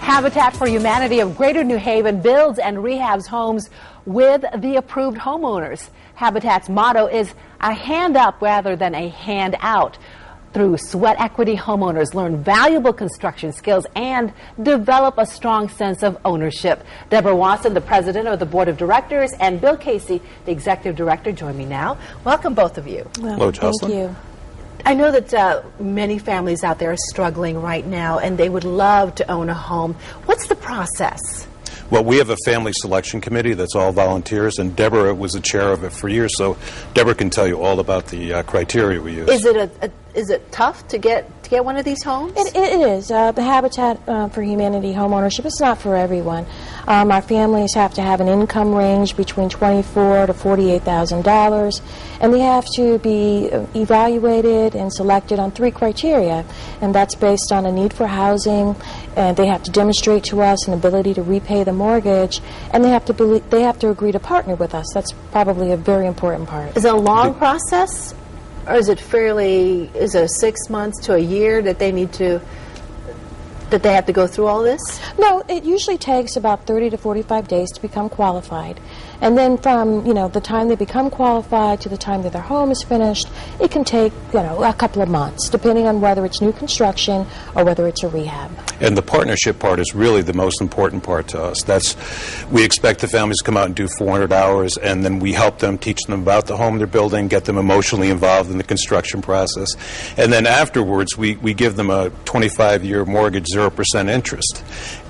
Habitat for Humanity of Greater New Haven builds and rehabs homes with the approved homeowners. Habitat's motto is a hand up rather than a hand out. Through sweat equity, homeowners learn valuable construction skills and develop a strong sense of ownership. Deborah Watson, the president of the board of directors, and Bill Casey, the executive director, join me now. Welcome, both of you. Well, hello, Jocelyn. Thank you. I know that many families out there are struggling right now and they would love to own a home. What's the process? Well, we have a family selection committee that's all volunteers, and Deborah was the chair of it for years, so Deborah can tell you all about the criteria we use. Is it tough to get one of these homes? It is. The Habitat for Humanity homeownership is not for everyone. Our families have to have an income range between $24,000 to $48,000, and they have to be evaluated and selected on 3 criteria, and that's based on a need for housing, and they have to demonstrate to us an ability to repay the mortgage, and they have to agree to partner with us. That's probably a very important part. Is it a long process? Or is it 6 months to a year that they have to go through all this? No, it usually takes about 30 to 45 days to become qualified. And then from, the time they become qualified to the time that their home is finished, it can take, a couple of months, depending on whether it's new construction or whether it's a rehab. And the partnership part is really the most important part to us. We expect the families to come out and do 400 hours, and then we help them, teach them about the home they're building, get them emotionally involved in the construction process. And then afterwards, we give them a 25-year mortgage, 0% interest.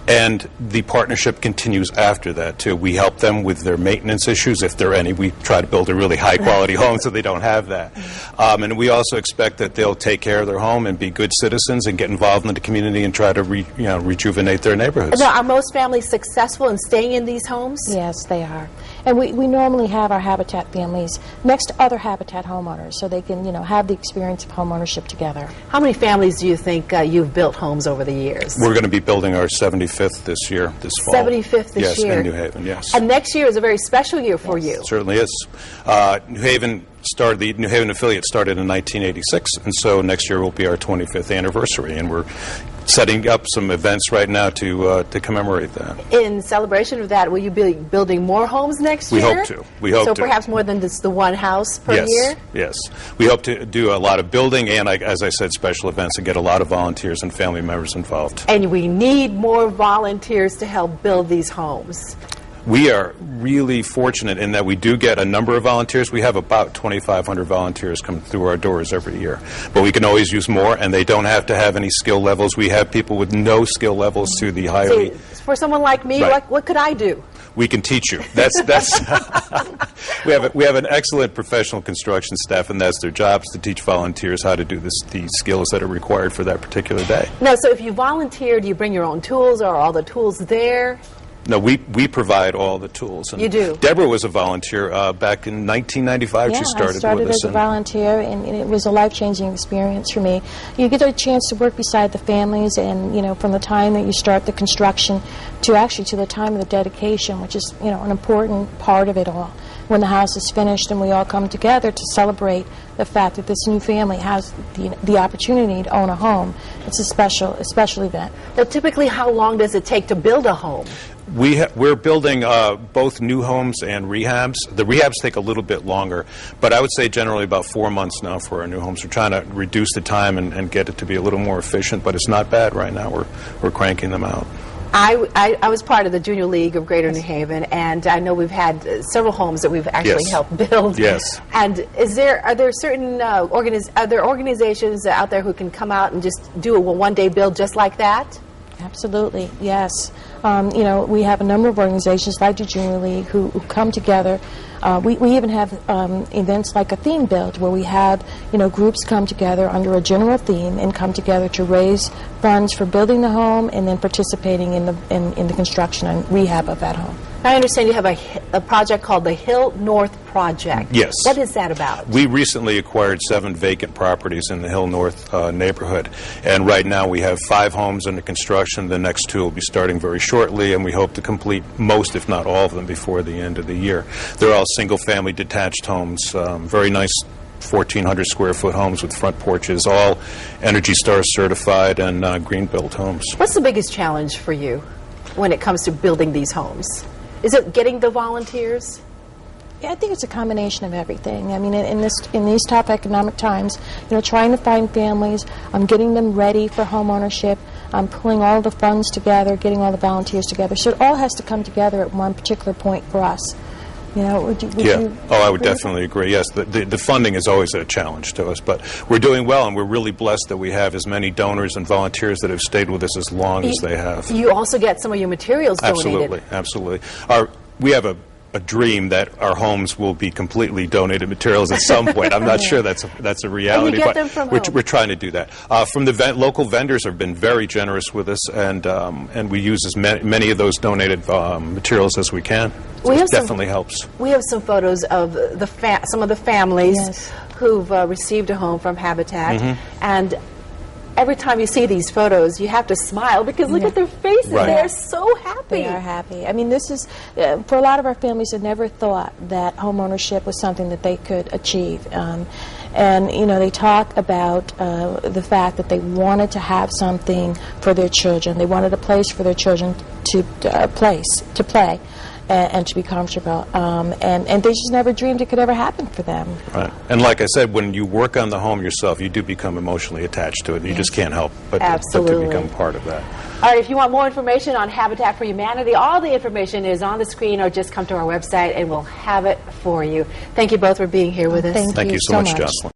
And the partnership continues after that, too. We help them with their maintenance issues, if there are any. We try to build a really high-quality home so they don't have that. And we also expect that they'll take care of their home and be good citizens and get involved in the community and try to rejuvenate their neighborhoods. Now, are most families successful in staying in these homes? Yes, they are. And we normally have our Habitat families next to other Habitat homeowners so they can, have the experience of homeownership together. How many families do you think you've built homes over the years? We're going to be building our 75th this year, this fall. 75th this year? Yes, in New Haven, yes. And next year is a very special year for you. It certainly is. New Haven affiliate started in 1986, and so next year will be our 25th anniversary, and we're setting up some events right now to commemorate that. In celebration of that, will you be building more homes next year? We hope to. So perhaps more than just the one house per year? Yes. We hope to do a lot of building and, as I said, special events and get a lot of volunteers and family members involved. And we need more volunteers to help build these homes. We are really fortunate in that we do get a number of volunteers. We have about 2,500 volunteers come through our doors every year. But we can always use more, and they don't have to have any skill levels. We have people with no skill levels to the highly... For someone like me, right. what could I do? We can teach you. That's we have an excellent professional construction staff, and that's their job, is to teach volunteers how to do the skills that are required for that particular day. No, so if you volunteer, do you bring your own tools, or are all the tools there? No, we provide all the tools. And you do? Deborah was a volunteer back in 1995. Yeah, she started I started with us as a volunteer, and it was a life-changing experience for me. You get a chance to work beside the families, and from the time that you start the construction to the time of the dedication, which is an important part of it all. When the house is finished and we all come together to celebrate the fact that this new family has the opportunity to own a home, it's a special event. Well, typically, how long does it take to build a home? We're building both new homes and rehabs. The rehabs take a little bit longer, but I would say generally about 4 months now for our new homes. We're trying to reduce the time and get it to be a little more efficient, but it's not bad right now. We're cranking them out. I was part of the Junior League of Greater New Haven, and I know we've had several homes that we've actually helped build. Yes. And are there certain organizations out there who can come out and just do a one-day build just like that? Absolutely, yes. We have a number of organizations like the Junior League who come together. We even have events like a theme build where we have groups come together under a general theme and come together to raise funds for building the home and then participating in the construction and rehab of that home. I understand you have a project called the Hill North Project. Yes. What is that about? We recently acquired 7 vacant properties in the Hill North neighborhood, and right now we have 5 homes under construction. The next 2 will be starting very shortly, and we hope to complete most, if not all of them, before the end of the year. They're all single-family detached homes, very nice 1,400 square foot homes with front porches, all Energy Star certified and green built homes. What's the biggest challenge for you when it comes to building these homes? Is it getting the volunteers? Yeah, I think it's a combination of everything. I mean, in these tough economic times, trying to find families, getting them ready for home ownership, pulling all the funds together, getting all the volunteers together. So it all has to come together at one particular point for us. Would you I would definitely agree. Yes, the funding is always a challenge to us, but we're doing well, and we're really blessed that we have as many donors and volunteers that have stayed with us as long as they have. You also get some of your materials donated. Absolutely. We have a dream that our homes will be completely donated materials at some point. I'm not sure that's a reality, and you get but them from we're trying to do that. From the local vendors have been very generous with us, and we use as many of those donated materials as we can. So it definitely helps. We have some photos of some of the families Yes. who've received a home from Habitat, and every time you see these photos, you have to smile because look at their faces. Right. They're so happy. They are happy. I mean, this is, for a lot of our families that never thought that home ownership was something that they could achieve. And, they talk about the fact that they wanted to have something for their children. They wanted a place for their children to play. And to be comfortable, and they just never dreamed it could ever happen for them. Right. And like I said, when you work on the home yourself, you do become emotionally attached to it, and you just can't help but to become part of that. All right, if you want more information on Habitat for Humanity, all the information is on the screen, or just come to our website and we'll have it for you. Thank you both for being here with us. Thank you so much, Jocelyn.